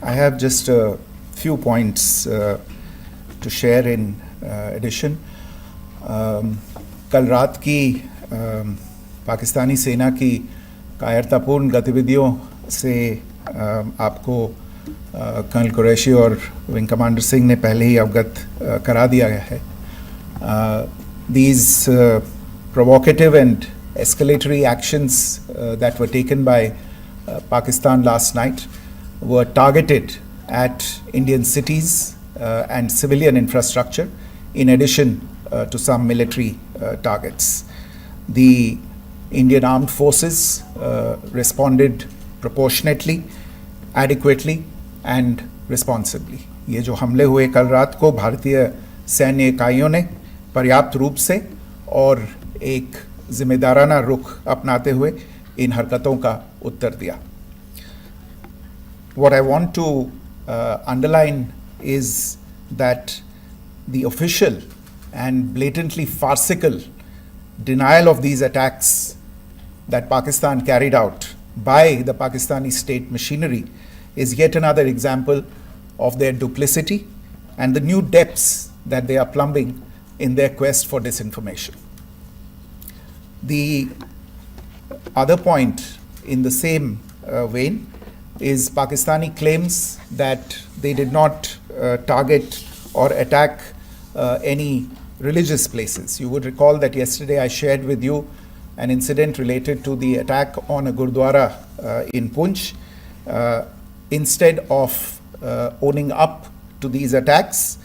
I have just a few points to share in addition. कल रात की पाकिस्तानी सेना की कायरतापूर्ण गतिविधियों से आपको कर्नल कुरैशी और विंग कमांडर सिंह ने पहले ही अवगत करा दिया गया है. These provocative and escalatory actions that were taken by Pakistan last night were targeted at Indian cities and civilian infrastructure, in addition to some military targets. The Indian armed forces responded proportionately, adequately and responsibly. ये जो हमले हुए कल रात को भारतीय सैन्य इकाइयों ने पर्याप्त रूप से और एक जिम्मेदाराना रुख अपनाते हुए इन हरकतों का उत्तर दिया. What I want to underline is that the official and blatantly farcical denial of these attacks that Pakistan carried out by the Pakistani state machinery is yet another example of their duplicity and the new depths that they are plumbing in their quest for disinformation. The other point in the same vein is Pakistani claims that they did not target or attack any religious places. You would recall that yesterday I shared with you an incident related to the attack on a Gurdwara in Poonch. Instead of owning up to these attacks,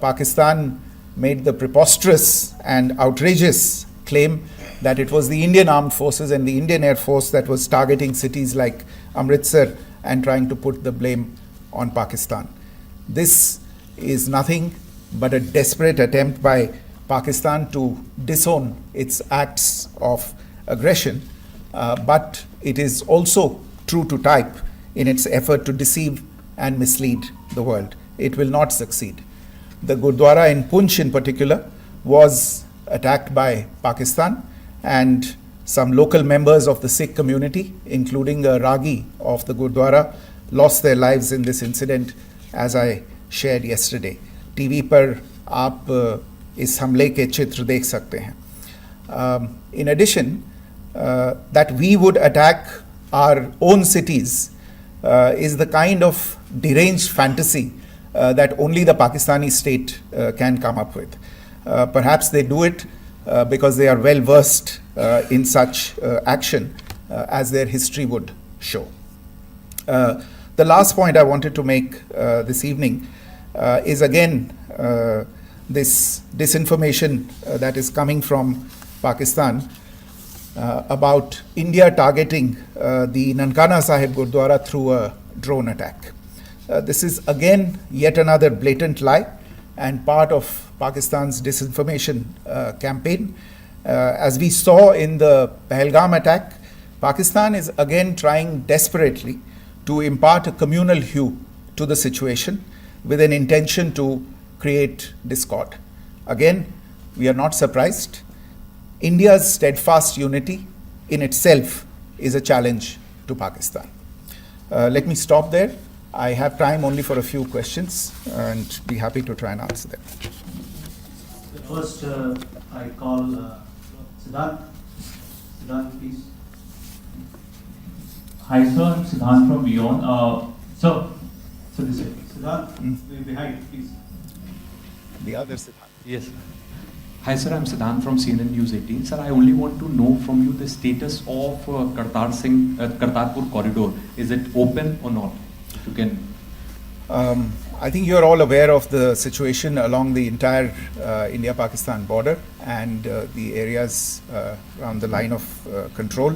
Pakistan made the preposterous and outrageous claim that it was the Indian armed forces and the Indian Air Force that was targeting cities like Amritsar and trying to put the blame on Pakistan. This is nothing but a desperate attempt by Pakistan to disown its acts of aggression, but it is also true to type in its effort to deceive and mislead the world. It will not succeed. The Gurdwara in Poonch in particular was attacked by Pakistan, and some local members of the Sikh community, including a Ragi of the Gurdwara, lost their lives in this incident, as I shared yesterday. TV पर आप इस हमले के चित्र देख सकते हैं. In addition, that we would attack our own cities is the kind of deranged fantasy that only the Pakistani state can come up with. Perhaps they do it because they are well versed in such action, as their history would show. The last point I wanted to make this evening is again this disinformation that is coming from Pakistan about India targeting the Nankana Sahib Gurdwara through a drone attack. This is again yet another blatant lie and part of Pakistan's disinformation campaign. As we saw in the Pahalgam attack, Pakistan is again trying desperately to impart a communal hue to the situation with an intention to create discord. Again, we are not surprised. India's steadfast unity in itself is a challenge to Pakistan. Let me stop there. I have time only for a few questions and be happy to try and answer them. First, I call Siddharth. Siddharth, please. Hi, sir. I'm Siddharth from Beyond. So this is Siddharth, behind, please. The other Siddharth. Yes. Hi, sir. I'm Siddharth from CNN News 18. Sir, I only want to know from you the status of Kartarpur corridor. Is it open or not? If you can. I think you're all aware of the situation along the entire India-Pakistan border and the areas around the line of control.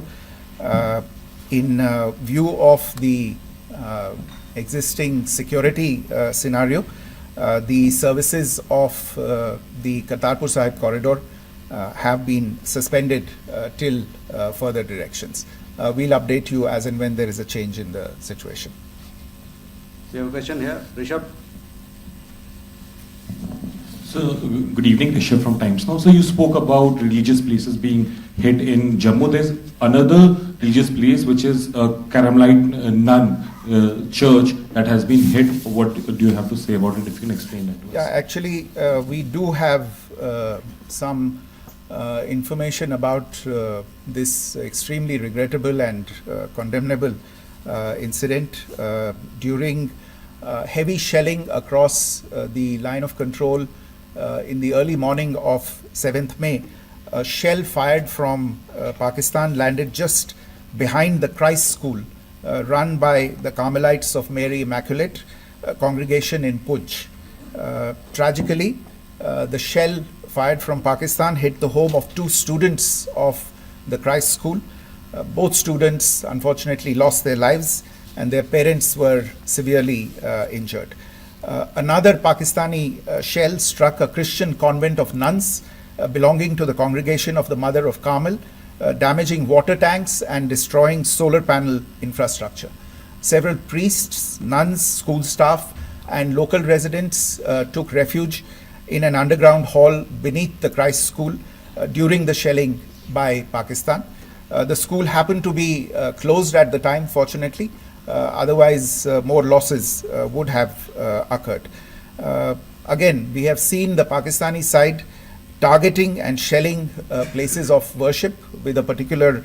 In view of the existing security scenario, the services of the Kartarpur Sahib corridor have been suspended till further directions. We'll update you as and when there is a change in the situation. We have a question here. Rishabh. So, good evening, Rishabh from Times Now. So, you spoke about religious places being hit in Jammu. There's another religious place which is a Carmelite nun church that has been hit. What do you have to say about it? If you can explain that to us. Yeah, actually, we do have some information about this extremely regrettable and condemnable incident during heavy shelling across the line of control in the early morning of 7th May. A shell fired from Pakistan landed just behind the Christ School run by the Carmelites of Mary Immaculate congregation in Puj. Tragically, the shell fired from Pakistan hit the home of 2 students of the Christ School. Both students unfortunately lost their lives and their parents were severely injured. Another Pakistani shell struck a Christian convent of nuns belonging to the congregation of the Mother of Carmel, damaging water tanks and destroying solar panel infrastructure. Several priests, nuns, school staff, and local residents took refuge in an underground hall beneath the Christ School during the shelling by Pakistan. The school happened to be closed at the time, fortunately. Otherwise, more losses would have occurred. Again, we have seen the Pakistani side targeting and shelling places of worship with a particular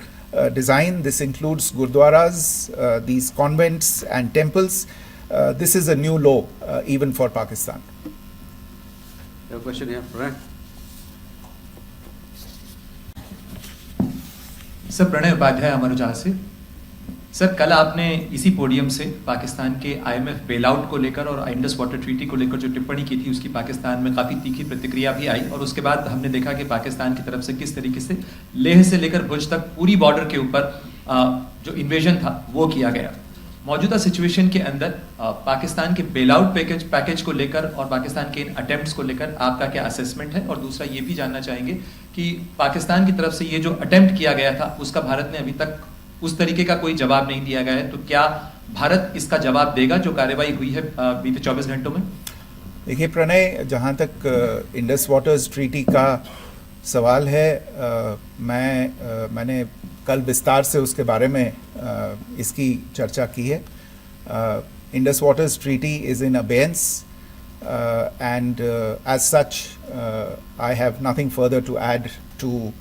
design. This includes gurdwaras, these convents and temples. This is a new low even for Pakistan. You have a question here, right? Sir Pranay Upadhyay Amar Ujala से। Sir कल आपने इसी podium से पाकिस्तान के IMF bailout को लेकर और Indus water treaty को लेकर जो टिप्पणी की थी उसकी पाकिस्तान में काफ़ी तीखी प्रतिक्रिया भी आई और उसके बाद हमने देखा कि पाकिस्तान की तरफ से किस तरीके से लेह से लेकर भुज तक पूरी बॉर्डर के ऊपर जो इन्वेजन था वो किया गया। मौजूदा सिचुएशन के अंदर पाकिस्तान के बेलआउट पैकेज को लेकर और पाकिस्तान के इन अटेम्प्ट्स को लेकर आपका क्या असेसमेंट है? और दूसरा ये भी जानना चाहेंगे कि पाकिस्तान की तरफ से ये जो अटेम्प्ट किया गया था उसका भारत ने अभी तक उस तरीके का कोई जवाब नहीं दिया गया है, तो क्या भारत इसका जवाब देगा जो कार्रवाई हुई है बीते 24 घंटों में? देखिए प्रणय, जहाँ तक इंडस वाटर्स ट्रीटी का सवाल है, मैंने कल विस्तार से उसके बारे में इसकी चर्चा की है. Indus waters treaty is in abeyance and as such I have nothing further to add to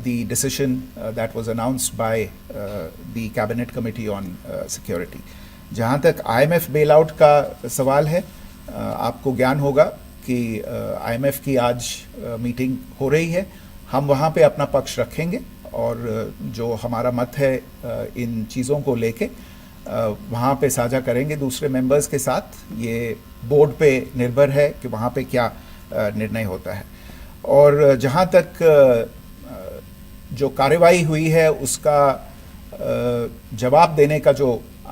the decision that was announced by the Cabinet Committee on Security. जहाँ तक IMF bailout का सवाल है, आपको ज्ञान होगा कि IMF की आज मीटिंग हो रही है. हम वहाँ पे अपना पक्ष रखेंगे और जो हमारा मत है इन चीज़ों को लेके वहाँ पे साझा करेंगे दूसरे मेंबर्स के साथ. ये बोर्ड पे निर्भर है कि वहाँ पे क्या निर्णय होता है. और जहाँ तक जो कार्रवाई हुई है उसका जवाब देने का जो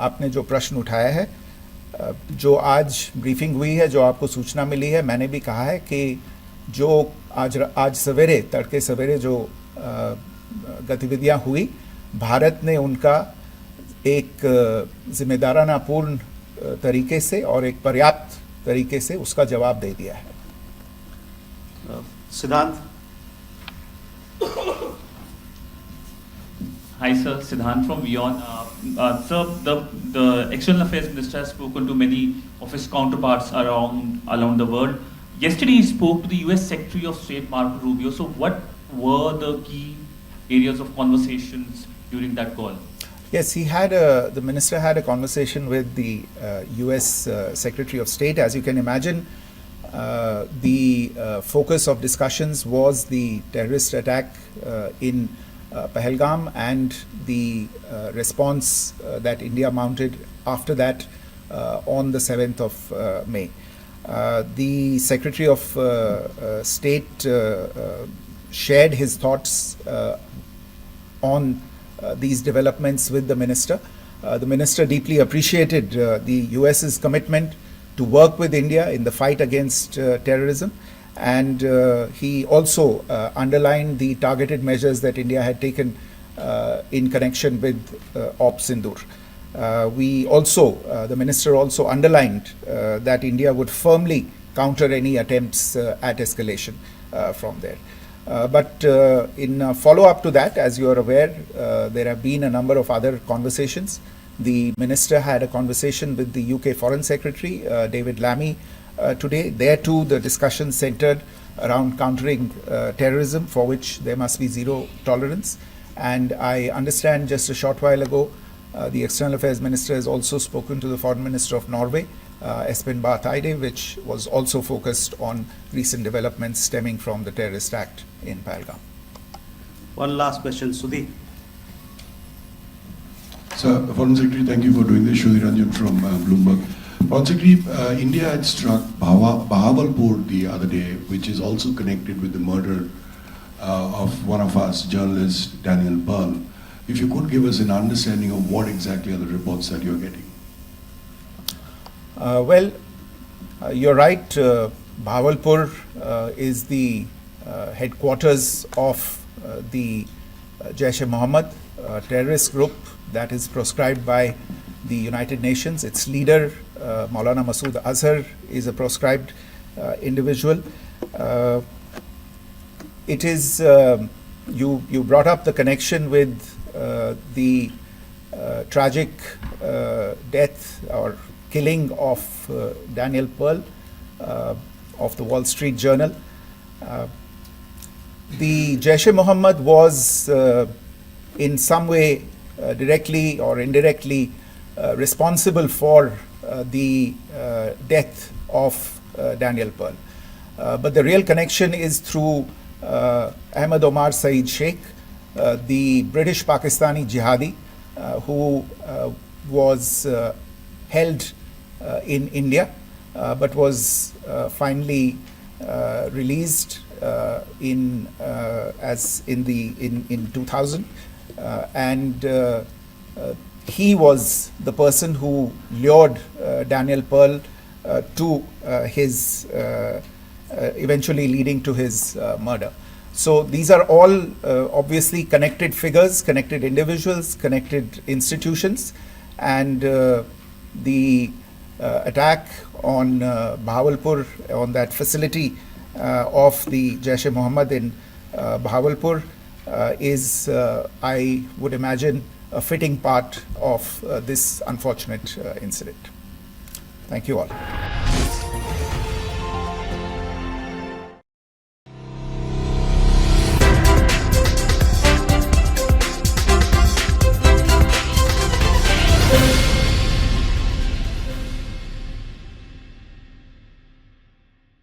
आपने जो प्रश्न उठाया है, जो आज ब्रीफिंग हुई है, जो आपको सूचना मिली है, मैंने भी कहा है कि जो आज सवेरे तड़के सवेरे जो गतिविधियाँ हुई, भारत ने उनका एक जिम्मेदाराना पूर्ण तरीके से और एक पर्याप्त तरीके से उसका जवाब दे दिया है. सिद्धांत. Hi sir, Siddhant from Beyond. Sir, the External Affairs Minister has spoken to many of his counterparts around the world. Yesterday he spoke to the US Secretary of State Marco Rubio. So what were the key areas of conversations during that call? Yes, the minister had a conversation with the US Secretary of State. As you can imagine, the focus of discussions was the terrorist attack in Pahalgam and the response that India mounted after that on the 7th of May. The Secretary of State shared his thoughts on these developments with the minister. The minister deeply appreciated the US's commitment to work with India in the fight against terrorism, and he also underlined the targeted measures that India had taken in connection with Op Sindoor. The minister also underlined that India would firmly counter any attempts at escalation from there. But in follow-up to that, as you are aware, there have been a number of other conversations. The minister had a conversation with the UK Foreign Secretary, David Lammy, today. There too, the discussion centered around countering terrorism, for which there must be zero tolerance. And I understand just a short while ago, the External Affairs Minister has also spoken to the Foreign Minister of Norway, Espen Barth Eide, which was also focused on recent developments stemming from the terrorist act in Pahalgam. One last question, Sudhi. Sir, Foreign Secretary, thank you for doing this. Sudhi Ranjan from Bloomberg. Foreign Secretary, India had struck Bahawalpur the other day, which is also connected with the murder of one of us, journalist Daniel Pearl. If you could give us an understanding of what exactly are the reports that you're getting. Well, you're right. Bahawalpur is the headquarters of the Jaish-e-Mohammed terrorist group that is proscribed by the United Nations. Its leader, Maulana Masood Azhar, is a proscribed individual. It is, you brought up the connection with the tragic death or killing of Daniel Pearl of the Wall Street Journal. The Jaish-e-Mohammed was in some way directly or indirectly responsible for the death of Daniel Pearl. But the real connection is through Ahmed Omar Saeed Sheikh, the British Pakistani jihadi who was held in India but was finally released in 2000, and he was the person who lured Daniel Pearl to his eventually leading to his murder. So these are all obviously connected figures, connected individuals, connected institutions, and the attack on Bahawalpur, on that facility of the Jaish-e-Mohammed in Bahawalpur is, I would imagine, a fitting part of this unfortunate incident. Thank you all.